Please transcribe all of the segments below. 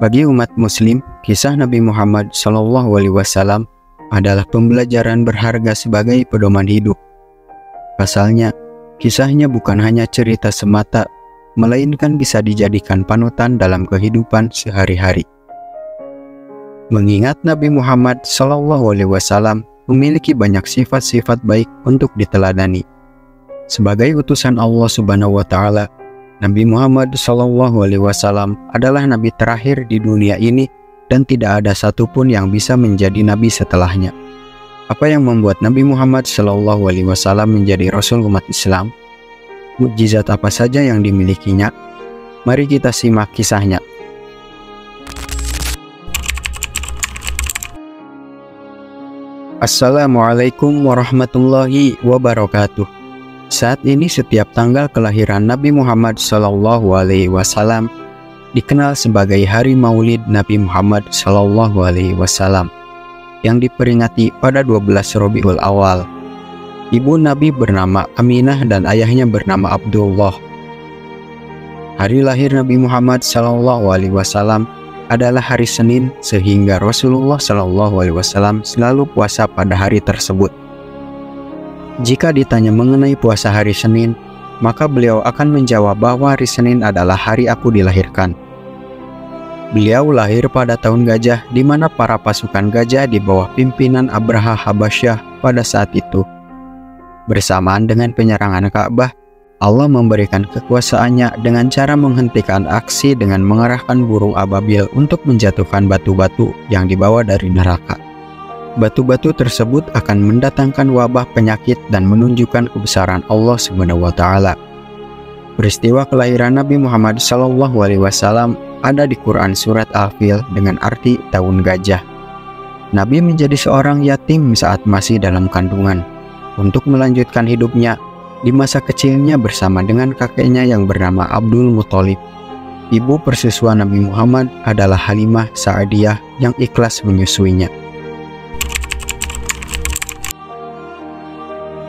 Bagi umat muslim, kisah Nabi Muhammad SAW adalah pembelajaran berharga sebagai pedoman hidup. Pasalnya, kisahnya bukan hanya cerita semata, melainkan bisa dijadikan panutan dalam kehidupan sehari-hari. Mengingat Nabi Muhammad SAW memiliki banyak sifat-sifat baik untuk diteladani. Sebagai utusan Allah Subhanahu wa Ta'ala, Nabi Muhammad SAW adalah nabi terakhir di dunia ini dan tidak ada satupun yang bisa menjadi nabi setelahnya. Apa yang membuat Nabi Muhammad SAW menjadi Rasul umat Islam? Mukjizat apa saja yang dimilikinya? Mari kita simak kisahnya. Assalamualaikum warahmatullahi wabarakatuh. Saat ini setiap tanggal kelahiran Nabi Muhammad SAW dikenal sebagai Hari Maulid Nabi Muhammad SAW yang diperingati pada 12 Rabiul Awal. Ibu Nabi bernama Aminah dan ayahnya bernama Abdullah. Hari lahir Nabi Muhammad SAW adalah hari Senin, sehingga Rasulullah SAW selalu puasa pada hari tersebut. Jika ditanya mengenai puasa hari Senin, maka beliau akan menjawab bahwa hari Senin adalah hari aku dilahirkan. Beliau lahir pada tahun gajah, di mana para pasukan gajah di bawah pimpinan Abraha Habasyah pada saat itu. Bersamaan dengan penyerangan Ka'bah, Allah memberikan kekuasaannya dengan cara menghentikan aksi dengan mengerahkan burung ababil untuk menjatuhkan batu-batu yang dibawa dari neraka. Batu-batu tersebut akan mendatangkan wabah penyakit dan menunjukkan kebesaran Allah Subhanahu wa Ta'ala. Peristiwa kelahiran Nabi Muhammad SAW ada di Quran Surat Al-Fil dengan arti tahun gajah. Nabi menjadi seorang yatim saat masih dalam kandungan. Untuk melanjutkan hidupnya, di masa kecilnya bersama dengan kakeknya yang bernama Abdul Muthalib. Ibu persusuan Nabi Muhammad adalah Halimah Sa'diyah yang ikhlas menyusuinya.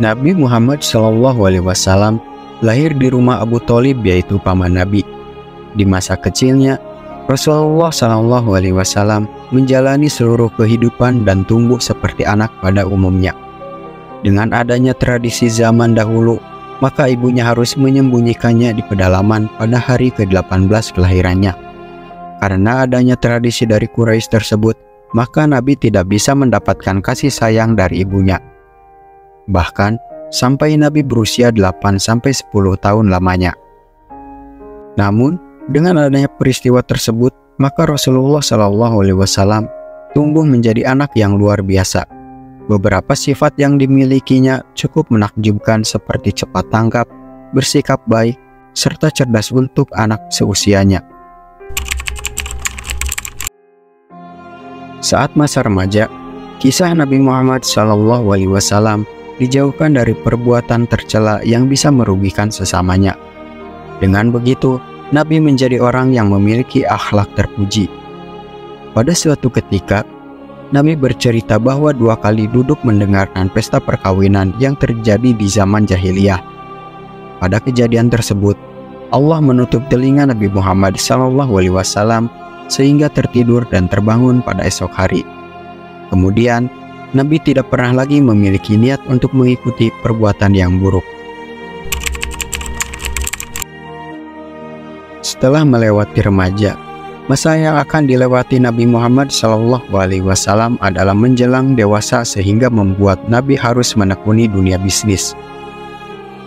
Nabi Muhammad SAW lahir di rumah Abu Thalib, yaitu paman Nabi. Di masa kecilnya, Rasulullah SAW menjalani seluruh kehidupan dan tumbuh seperti anak pada umumnya. Dengan adanya tradisi zaman dahulu, maka ibunya harus menyembunyikannya di pedalaman pada hari ke-18 kelahirannya. Karena adanya tradisi dari Quraisy tersebut, maka Nabi tidak bisa mendapatkan kasih sayang dari ibunya. Bahkan sampai Nabi berusia 8-10 tahun lamanya. Namun dengan adanya peristiwa tersebut, maka Rasulullah SAW tumbuh menjadi anak yang luar biasa. Beberapa sifat yang dimilikinya cukup menakjubkan, seperti cepat tanggap, bersikap baik, serta cerdas untuk anak seusianya. Saat masa remaja, kisah Nabi Muhammad SAW dijauhkan dari perbuatan tercela yang bisa merugikan sesamanya. Dengan begitu, Nabi menjadi orang yang memiliki akhlak terpuji. Pada suatu ketika, Nabi bercerita bahwa 2 kali duduk mendengarkan pesta perkawinan yang terjadi di zaman jahiliyah. Pada kejadian tersebut, Allah menutup telinga Nabi Muhammad SAW sehingga tertidur dan terbangun pada esok hari. Kemudian, Nabi tidak pernah lagi memiliki niat untuk mengikuti perbuatan yang buruk. Setelah melewati remaja, masa yang akan dilewati Nabi Muhammad SAW adalah menjelang dewasa, sehingga membuat Nabi harus menekuni dunia bisnis.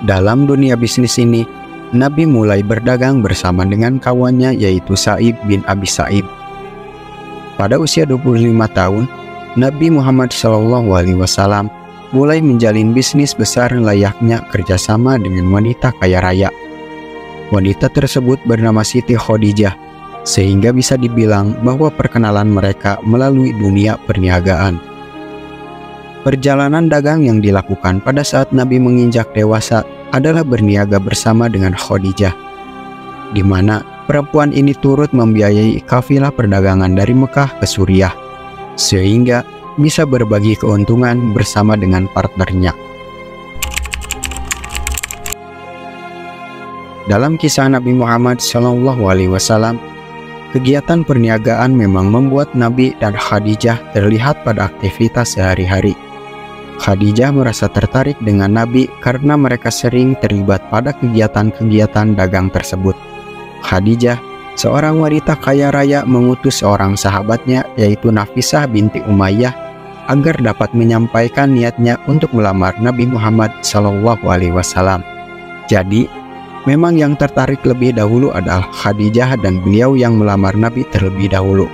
Dalam dunia bisnis ini, Nabi mulai berdagang bersama dengan kawannya, yaitu Sa'ib bin Abi Sa'ib. Pada usia 25 tahun, Nabi Muhammad SAW mulai menjalin bisnis besar layaknya kerjasama dengan wanita kaya raya. Wanita tersebut bernama Siti Khadijah, sehingga bisa dibilang bahwa perkenalan mereka melalui dunia perniagaan. Perjalanan dagang yang dilakukan pada saat Nabi menginjak dewasa adalah berniaga bersama dengan Khadijah, di mana perempuan ini turut membiayai kafilah perdagangan dari Mekah ke Suriah, sehingga bisa berbagi keuntungan bersama dengan partnernya. Dalam kisah Nabi Muhammad SAW, kegiatan perniagaan memang membuat Nabi dan Khadijah terlihat pada aktivitas sehari-hari. Khadijah merasa tertarik dengan Nabi karena mereka sering terlibat pada kegiatan-kegiatan dagang tersebut. Khadijah, seorang wanita kaya raya, mengutus seorang sahabatnya yaitu Nafisah binti Umayyah agar dapat menyampaikan niatnya untuk melamar Nabi Muhammad SAW. Jadi, memang yang tertarik lebih dahulu adalah Khadijah dan beliau yang melamar Nabi terlebih dahulu.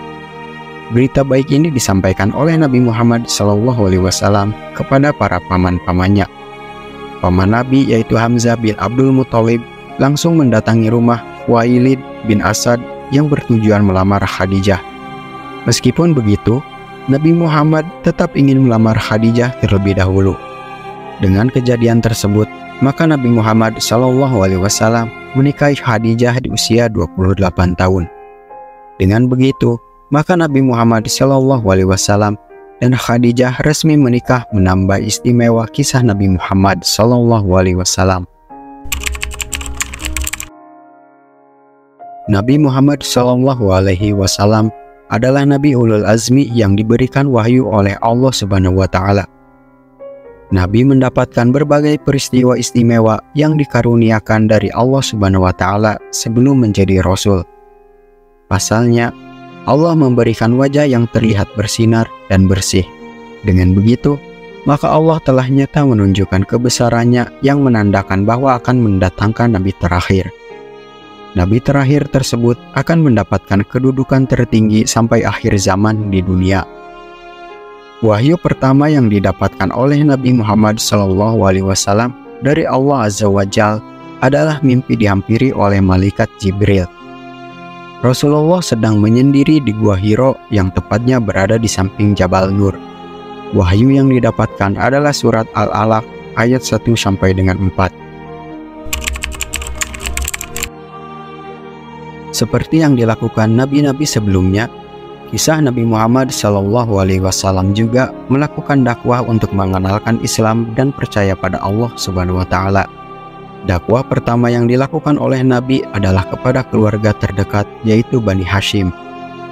Berita baik ini disampaikan oleh Nabi Muhammad SAW kepada para paman-pamannya. Paman Nabi yaitu Hamzah bin Abdul Muthalib langsung mendatangi rumah Khuwailid bin Asad yang bertujuan melamar Khadijah. Meskipun begitu, Nabi Muhammad tetap ingin melamar Khadijah terlebih dahulu. Dengan kejadian tersebut, maka Nabi Muhammad SAW menikahi Khadijah di usia 28 tahun. Dengan begitu, maka Nabi Muhammad SAW dan Khadijah resmi menikah, menambah istimewa kisah Nabi Muhammad SAW. Nabi Muhammad SAW adalah Nabi Ulul Azmi yang diberikan wahyu oleh Allah Subhanahu wa Ta'ala. Nabi mendapatkan berbagai peristiwa istimewa yang dikaruniakan dari Allah Subhanahu wa Ta'ala sebelum menjadi Rasul. Pasalnya, Allah memberikan wajah yang terlihat bersinar dan bersih. Dengan begitu, maka Allah telah nyata menunjukkan kebesarannya yang menandakan bahwa akan mendatangkan Nabi terakhir. Nabi terakhir tersebut akan mendapatkan kedudukan tertinggi sampai akhir zaman di dunia. Wahyu pertama yang didapatkan oleh Nabi Muhammad SAW dari Allah Azza wa Jalla adalah mimpi dihampiri oleh malaikat Jibril. Rasulullah sedang menyendiri di Gua Hiro yang tepatnya berada di samping Jabal Nur. Wahyu yang didapatkan adalah surat Al-Alaq ayat 1 sampai dengan 4. Seperti yang dilakukan nabi-nabi sebelumnya, kisah Nabi Muhammad SAW juga melakukan dakwah untuk mengenalkan Islam dan percaya pada Allah Subhanahu wa Ta'ala. Dakwah pertama yang dilakukan oleh Nabi adalah kepada keluarga terdekat, yaitu Bani Hashim.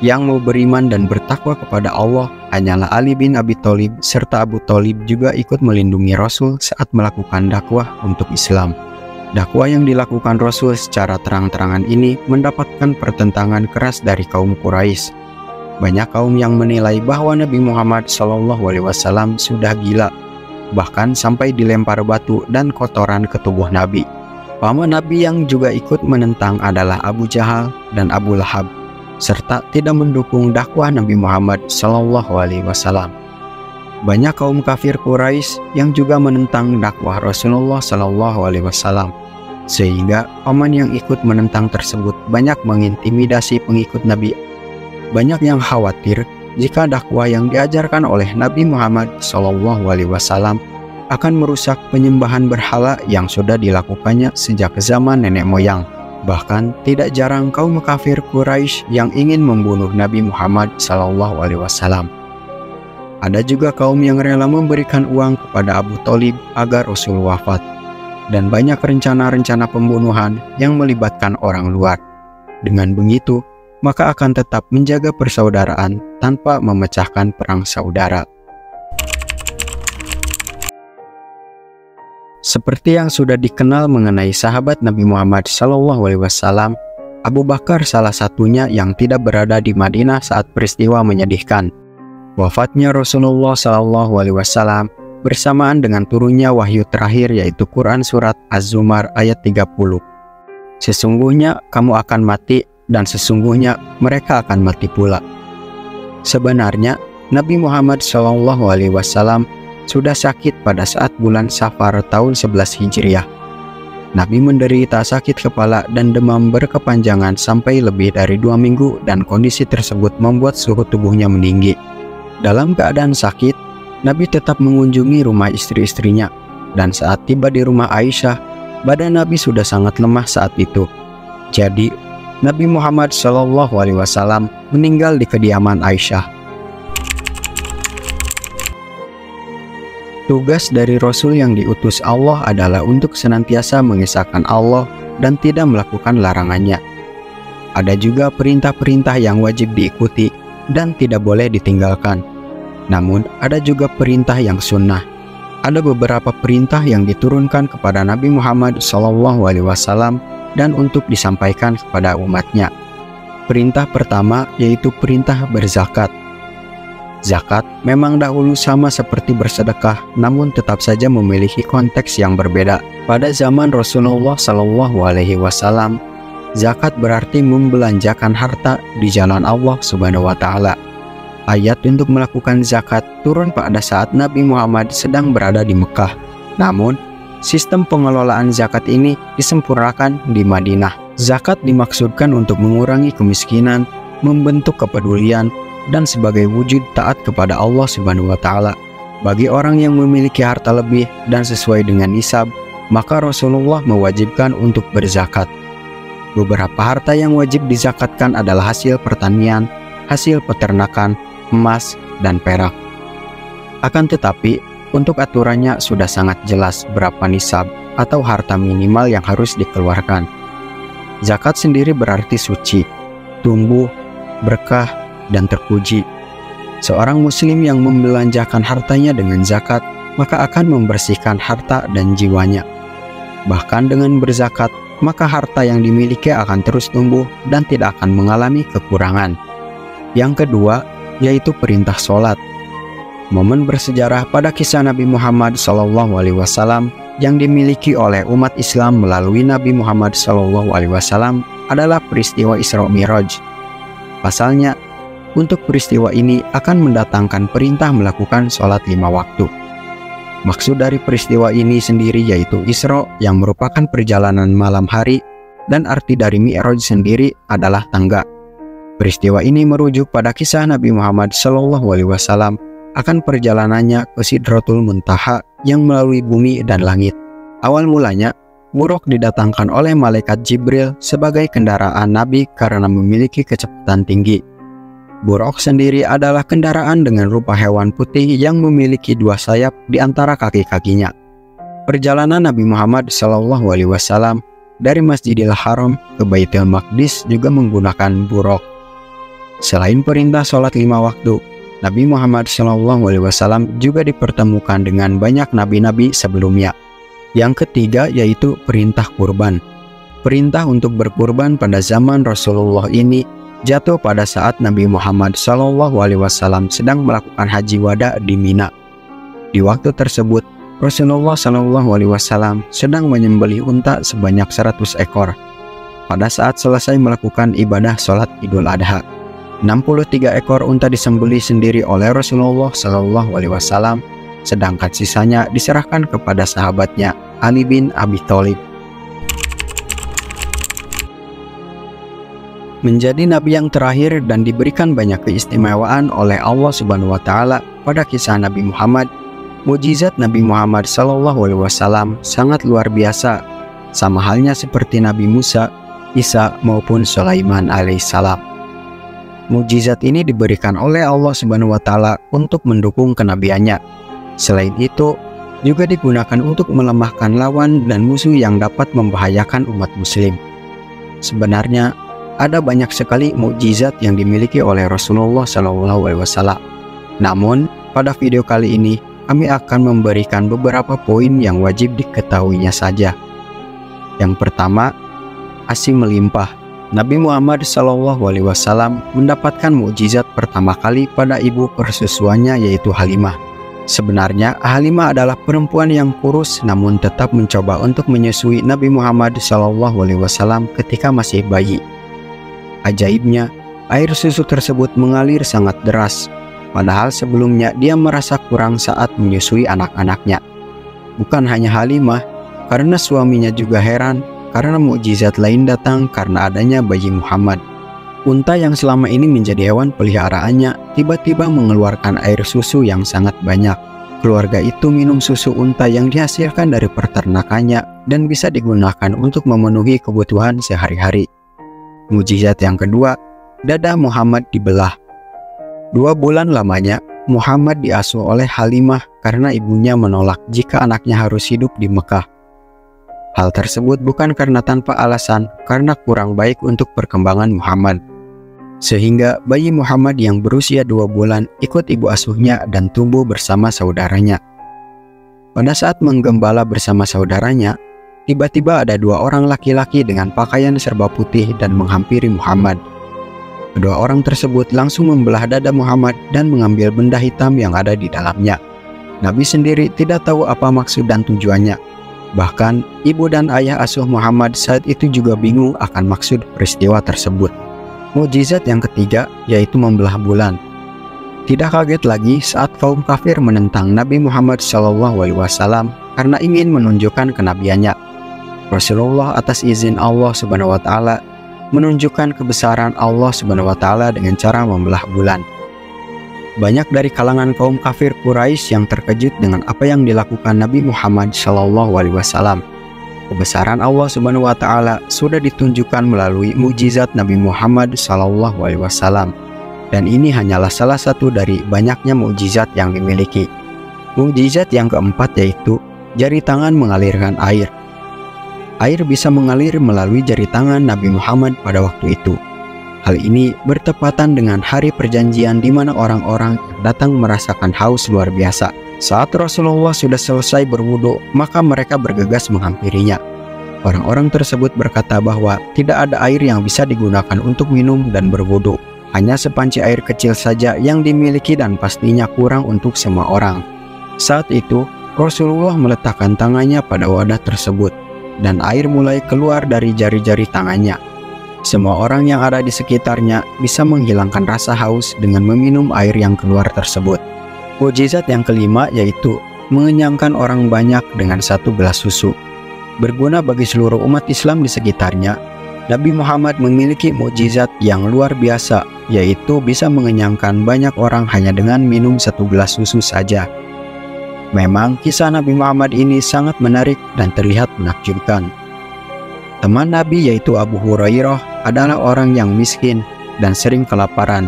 Yang mau beriman dan bertakwa kepada Allah hanyalah Ali bin Abi Thalib, serta Abu Thalib juga ikut melindungi Rasul saat melakukan dakwah untuk Islam. Dakwah yang dilakukan Rasul secara terang-terangan ini mendapatkan pertentangan keras dari kaum Quraisy. Banyak kaum yang menilai bahwa Nabi Muhammad SAW sudah gila, bahkan sampai dilempar batu dan kotoran ke tubuh Nabi. Paman Nabi yang juga ikut menentang adalah Abu Jahal dan Abu Lahab, serta tidak mendukung dakwah Nabi Muhammad SAW. Banyak kaum kafir Quraisy yang juga menentang dakwah Rasulullah SAW, sehingga paman yang ikut menentang tersebut banyak mengintimidasi pengikut Nabi. Banyak yang khawatir jika dakwah yang diajarkan oleh Nabi Muhammad SAW akan merusak penyembahan berhala yang sudah dilakukannya sejak zaman nenek moyang. Bahkan tidak jarang kaum kafir Quraisy yang ingin membunuh Nabi Muhammad SAW. Ada juga kaum yang rela memberikan uang kepada Abu Thalib agar Rasul wafat, dan banyak rencana-rencana pembunuhan yang melibatkan orang luar. Dengan begitu, maka akan tetap menjaga persaudaraan tanpa memecahkan perang saudara. Seperti yang sudah dikenal mengenai sahabat Nabi Muhammad SAW, Abu Bakar salah satunya yang tidak berada di Madinah saat peristiwa menyedihkan. Wafatnya Rasulullah SAW bersamaan dengan turunnya wahyu terakhir, yaitu Quran Surat Az-Zumar ayat 30. Sesungguhnya kamu akan mati, dan sesungguhnya mereka akan mati pula. Sebenarnya Nabi Muhammad SAW sudah sakit pada saat bulan Safar tahun 11 Hijriah. Nabi menderita sakit kepala dan demam berkepanjangan sampai lebih dari 2 minggu, dan kondisi tersebut membuat suhu tubuhnya meninggi. Dalam keadaan sakit, Nabi tetap mengunjungi rumah istri-istrinya, dan saat tiba di rumah Aisyah, badan Nabi sudah sangat lemah saat itu. Jadi, Nabi Muhammad SAW meninggal di kediaman Aisyah. Tugas dari Rasul yang diutus Allah adalah untuk senantiasa mengesahkan Allah dan tidak melakukan larangannya. Ada juga perintah-perintah yang wajib diikuti dan tidak boleh ditinggalkan. Namun, ada juga perintah yang sunnah. Ada beberapa perintah yang diturunkan kepada Nabi Muhammad SAW dan untuk disampaikan kepada umatnya. Perintah pertama yaitu perintah berzakat. Zakat memang dahulu sama seperti bersedekah, namun tetap saja memiliki konteks yang berbeda. Pada zaman Rasulullah SAW, zakat berarti membelanjakan harta di jalan Allah Subhanahu wa Ta'ala. Ayat untuk melakukan zakat turun pada saat Nabi Muhammad sedang berada di Mekah. Namun, sistem pengelolaan zakat ini disempurnakan di Madinah. Zakat dimaksudkan untuk mengurangi kemiskinan, membentuk kepedulian, dan sebagai wujud taat kepada Allah Subhanahu wa Ta'ala. Bagi orang yang memiliki harta lebih dan sesuai dengan nisab, maka Rasulullah mewajibkan untuk berzakat. Beberapa harta yang wajib dizakatkan adalah hasil pertanian, hasil peternakan, emas, dan perak. Akan tetapi, untuk aturannya sudah sangat jelas berapa nisab atau harta minimal yang harus dikeluarkan. Zakat sendiri berarti suci, tumbuh, berkah, dan terpuji. Seorang muslim yang membelanjakan hartanya dengan zakat, maka akan membersihkan harta dan jiwanya. Bahkan dengan berzakat, maka harta yang dimiliki akan terus tumbuh dan tidak akan mengalami kekurangan. Yang kedua, yaitu perintah sholat. Momen bersejarah pada kisah Nabi Muhammad SAW yang dimiliki oleh umat Islam melalui Nabi Muhammad SAW adalah peristiwa Isra Mi'raj. Pasalnya, untuk peristiwa ini akan mendatangkan perintah melakukan sholat 5 waktu. Maksud dari peristiwa ini sendiri yaitu Isra yang merupakan perjalanan malam hari, dan arti dari Mi'raj sendiri adalah tangga. Peristiwa ini merujuk pada kisah Nabi Muhammad SAW akan perjalanannya ke Sidratul Muntaha yang melalui bumi dan langit. Awal mulanya, buruk didatangkan oleh malaikat Jibril sebagai kendaraan Nabi karena memiliki kecepatan tinggi. Buruk sendiri adalah kendaraan dengan rupa hewan putih yang memiliki 2 sayap di antara kaki-kakinya. Perjalanan Nabi Muhammad SAW dari Masjidil Haram ke Baitul Maqdis juga menggunakan buruk. Selain perintah sholat 5 waktu, Nabi Muhammad SAW juga dipertemukan dengan banyak nabi-nabi sebelumnya. Yang ketiga yaitu perintah kurban. Perintah untuk berkurban pada zaman Rasulullah ini jatuh pada saat Nabi Muhammad SAW sedang melakukan haji wada di Mina. Di waktu tersebut, Rasulullah SAW sedang menyembelih unta sebanyak 100 ekor. Pada saat selesai melakukan ibadah sholat Idul Adha, 63 ekor unta disembelih sendiri oleh Rasulullah SAW, sedangkan sisanya diserahkan kepada sahabatnya Ali bin Abi Thalib. Menjadi nabi yang terakhir dan diberikan banyak keistimewaan oleh Allah Subhanahu wa Ta'ala pada kisah Nabi Muhammad, mukjizat Nabi Muhammad SAW sangat luar biasa, sama halnya seperti Nabi Musa, Isa maupun Sulaiman alaihissalam. Mukjizat ini diberikan oleh Allah Subhanahu wa Ta'ala untuk mendukung kenabiannya. Selain itu, juga digunakan untuk melemahkan lawan dan musuh yang dapat membahayakan umat muslim. Sebenarnya, ada banyak sekali mukjizat yang dimiliki oleh Rasulullah SAW. Namun, pada video kali ini, kami akan memberikan beberapa poin yang wajib diketahuinya saja. Yang pertama, ASI melimpah. Nabi Muhammad SAW mendapatkan mukjizat pertama kali pada ibu persusuannya yaitu Halimah. Sebenarnya, Halimah adalah perempuan yang kurus namun tetap mencoba untuk menyusui Nabi Muhammad SAW ketika masih bayi. Ajaibnya, air susu tersebut mengalir sangat deras, padahal sebelumnya dia merasa kurang saat menyusui anak-anaknya. Bukan hanya Halimah, karena suaminya juga heran karena mukjizat lain datang karena adanya bayi Muhammad. Unta yang selama ini menjadi hewan peliharaannya tiba-tiba mengeluarkan air susu yang sangat banyak. Keluarga itu minum susu unta yang dihasilkan dari peternakannya dan bisa digunakan untuk memenuhi kebutuhan sehari-hari. Mukjizat yang kedua, dada Muhammad dibelah. 2 bulan lamanya, Muhammad diasuh oleh Halimah karena ibunya menolak jika anaknya harus hidup di Mekah. Hal tersebut bukan karena tanpa alasan, karena kurang baik untuk perkembangan Muhammad. Sehingga bayi Muhammad yang berusia 2 bulan ikut ibu asuhnya dan tumbuh bersama saudaranya. Pada saat menggembala bersama saudaranya, tiba-tiba ada 2 orang laki-laki dengan pakaian serba putih dan menghampiri Muhammad. Kedua orang tersebut langsung membelah dada Muhammad dan mengambil benda hitam yang ada di dalamnya. Nabi sendiri tidak tahu apa maksud dan tujuannya. Bahkan, ibu dan ayah asuh Muhammad saat itu juga bingung akan maksud peristiwa tersebut. Mukjizat yang ketiga yaitu membelah bulan. Tidak kaget lagi saat kaum kafir menentang Nabi Muhammad SAW karena ingin menunjukkan kenabiannya. Rasulullah atas izin Allah Subhanahu wa taala menunjukkan kebesaran Allah Subhanahu wa taala dengan cara membelah bulan. Banyak dari kalangan kaum kafir Quraisy yang terkejut dengan apa yang dilakukan Nabi Muhammad SAW. Kebesaran Allah Subhanahu wa taala sudah ditunjukkan melalui mukjizat Nabi Muhammad SAW. Dan ini hanyalah salah satu dari banyaknya mukjizat yang dimiliki. Mukjizat yang keempat yaitu jari tangan mengalirkan air. Air bisa mengalir melalui jari tangan Nabi Muhammad pada waktu itu. Hal ini bertepatan dengan hari perjanjian di mana orang-orang datang merasakan haus luar biasa. Saat Rasulullah sudah selesai berwudu, maka mereka bergegas menghampirinya. Orang-orang tersebut berkata bahwa tidak ada air yang bisa digunakan untuk minum dan berwudu. Hanya sepanci air kecil saja yang dimiliki dan pastinya kurang untuk semua orang. Saat itu, Rasulullah meletakkan tangannya pada wadah tersebut dan air mulai keluar dari jari-jari tangannya. Semua orang yang ada di sekitarnya bisa menghilangkan rasa haus dengan meminum air yang keluar tersebut. Mukjizat yang kelima yaitu mengenyangkan orang banyak dengan 1 gelas susu. Berguna bagi seluruh umat Islam di sekitarnya, Nabi Muhammad memiliki mukjizat yang luar biasa, yaitu bisa mengenyangkan banyak orang hanya dengan minum 1 gelas susu saja. Memang kisah Nabi Muhammad ini sangat menarik dan terlihat menakjubkan. Teman Nabi yaitu Abu Hurairah adalah orang yang miskin dan sering kelaparan,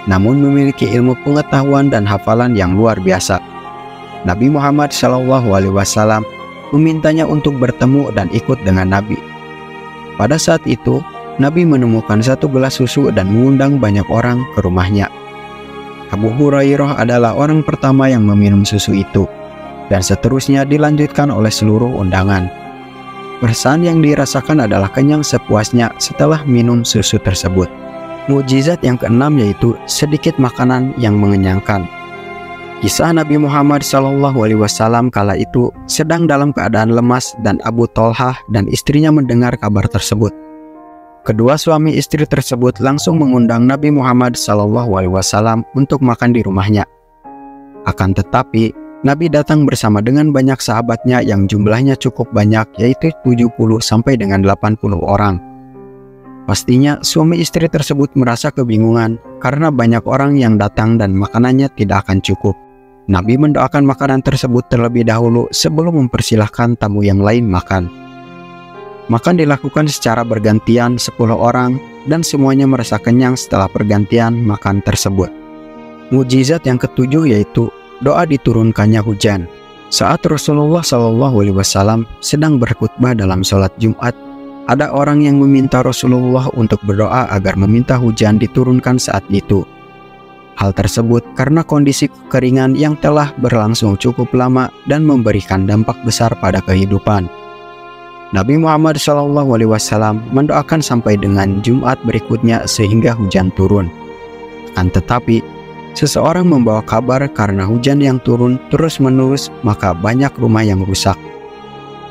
namun memiliki ilmu pengetahuan dan hafalan yang luar biasa. Nabi Muhammad SAW memintanya untuk bertemu dan ikut dengan Nabi. Pada saat itu, Nabi menemukan 1 gelas susu dan mengundang banyak orang ke rumahnya. Abu Hurairah adalah orang pertama yang meminum susu itu, dan seterusnya dilanjutkan oleh seluruh undangan. Perasaan yang dirasakan adalah kenyang sepuasnya setelah minum susu tersebut. Mukjizat yang keenam yaitu sedikit makanan yang mengenyangkan. Kisah Nabi Muhammad SAW kala itu sedang dalam keadaan lemas dan Abu Thalhah dan istrinya mendengar kabar tersebut. Kedua suami istri tersebut langsung mengundang Nabi Muhammad SAW untuk makan di rumahnya. Akan tetapi, Nabi datang bersama dengan banyak sahabatnya yang jumlahnya cukup banyak, yaitu 70 sampai dengan 80 orang. Pastinya suami istri tersebut merasa kebingungan karena banyak orang yang datang dan makanannya tidak akan cukup. Nabi mendoakan makanan tersebut terlebih dahulu sebelum mempersilahkan tamu yang lain makan. Makan dilakukan secara bergantian 10 orang dan semuanya merasa kenyang setelah pergantian makan tersebut. Mukjizat yang ketujuh yaitu doa diturunkannya hujan. Saat Rasulullah SAW sedang berkhutbah dalam sholat Jumat, ada orang yang meminta Rasulullah untuk berdoa agar meminta hujan diturunkan saat itu. Hal tersebut karena kondisi kekeringan yang telah berlangsung cukup lama dan memberikan dampak besar pada kehidupan. Nabi Muhammad SAW mendoakan sampai dengan Jumat berikutnya sehingga hujan turun. Akan tetapi, seseorang membawa kabar karena hujan yang turun terus-menerus, maka banyak rumah yang rusak.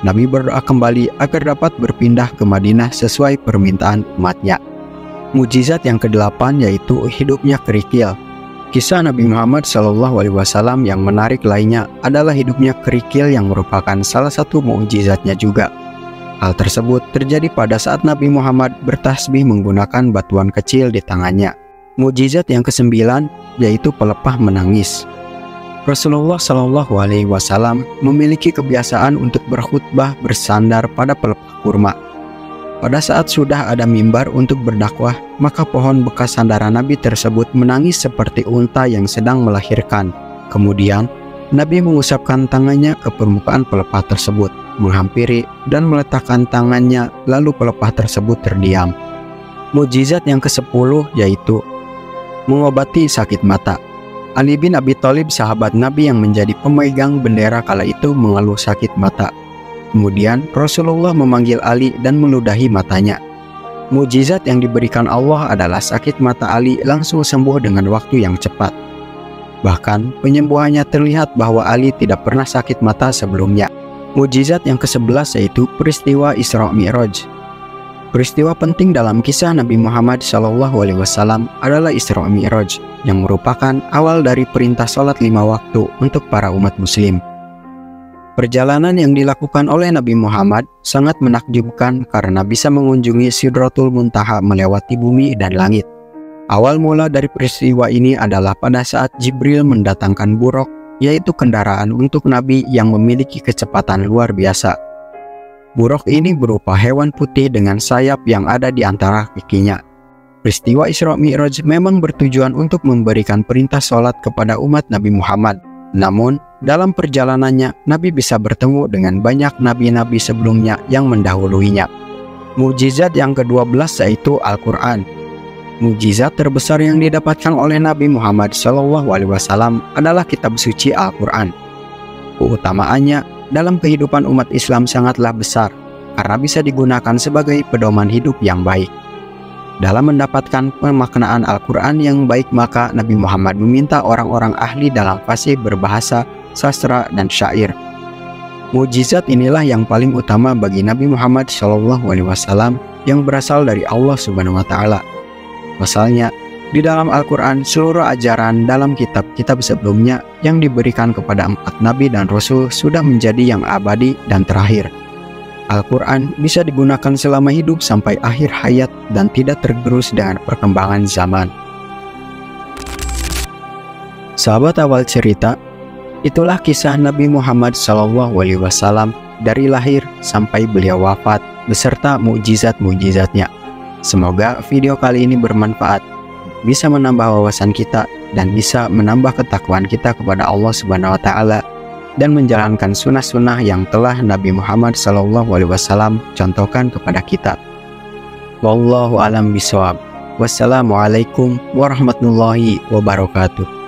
Nabi berdoa kembali agar dapat berpindah ke Madinah sesuai permintaan umatnya. Mukjizat yang ke-8 yaitu hidupnya kerikil. Kisah Nabi Muhammad SAW yang menarik lainnya adalah hidupnya kerikil yang merupakan salah satu mukjizatnya juga. Hal tersebut terjadi pada saat Nabi Muhammad bertasbih menggunakan batuan kecil di tangannya. Mukjizat yang ke-9 yaitu pelepah menangis. Rasulullah SAW memiliki kebiasaan untuk berkhutbah bersandar pada pelepah kurma. Pada saat sudah ada mimbar untuk berdakwah, maka pohon bekas sandaran Nabi tersebut menangis seperti unta yang sedang melahirkan. Kemudian, Nabi mengusapkan tangannya ke permukaan pelepah tersebut, menghampiri dan meletakkan tangannya, lalu pelepah tersebut terdiam. Mukjizat yang ke-10 yaitu mengobati sakit mata. Ali bin Abi Thalib, sahabat Nabi yang menjadi pemegang bendera kala itu, mengeluh sakit mata. Kemudian Rasulullah memanggil Ali dan meludahi matanya. Mukjizat yang diberikan Allah adalah sakit mata Ali langsung sembuh dengan waktu yang cepat. Bahkan penyembuhannya terlihat bahwa Ali tidak pernah sakit mata sebelumnya. Mukjizat yang ke-11 yaitu peristiwa Isra Mi'raj. Peristiwa penting dalam kisah Nabi Muhammad SAW adalah Isra Mi'raj, yang merupakan awal dari perintah sholat 5 waktu untuk para umat muslim. Perjalanan yang dilakukan oleh Nabi Muhammad sangat menakjubkan karena bisa mengunjungi Sidratul Muntaha melewati bumi dan langit. Awal mula dari peristiwa ini adalah pada saat Jibril mendatangkan buraq, yaitu kendaraan untuk Nabi yang memiliki kecepatan luar biasa. Buraq ini berupa hewan putih dengan sayap yang ada di antara kakinya. Peristiwa Isra Mi'raj memang bertujuan untuk memberikan perintah sholat kepada umat Nabi Muhammad. Namun, dalam perjalanannya, Nabi bisa bertemu dengan banyak nabi-nabi sebelumnya yang mendahuluinya. Mukjizat yang ke-12 yaitu Al-Quran. Mukjizat terbesar yang didapatkan oleh Nabi Muhammad SAW adalah kitab suci Al-Quran. Keutamaannya dalam kehidupan umat Islam sangatlah besar, karena bisa digunakan sebagai pedoman hidup yang baik. Dalam mendapatkan pemaknaan Al-Quran yang baik, maka Nabi Muhammad meminta orang-orang ahli dalam fasih, berbahasa, sastra, dan syair. Mukjizat inilah yang paling utama bagi Nabi Muhammad SAW yang berasal dari Allah Subhanahu wa Ta'ala. Pasalnya, di dalam Al-Quran, seluruh ajaran dalam kitab-kitab sebelumnya yang diberikan kepada 4 nabi dan rasul sudah menjadi yang abadi dan terakhir. Al-Quran bisa digunakan selama hidup sampai akhir hayat dan tidak tergerus dengan perkembangan zaman. Sahabat awal cerita, itulah kisah Nabi Muhammad SAW dari lahir sampai beliau wafat beserta mukjizat-mukjizatnya. Semoga video kali ini bermanfaat, bisa menambah wawasan kita dan bisa menambah ketakwaan kita kepada Allah Subhanahu wa Ta'ala, dan menjalankan sunnah-sunnah yang telah Nabi Muhammad SAW contohkan kepada kita. Wallahu a'lam bishawab. Wassalamualaikum warahmatullahi wabarakatuh.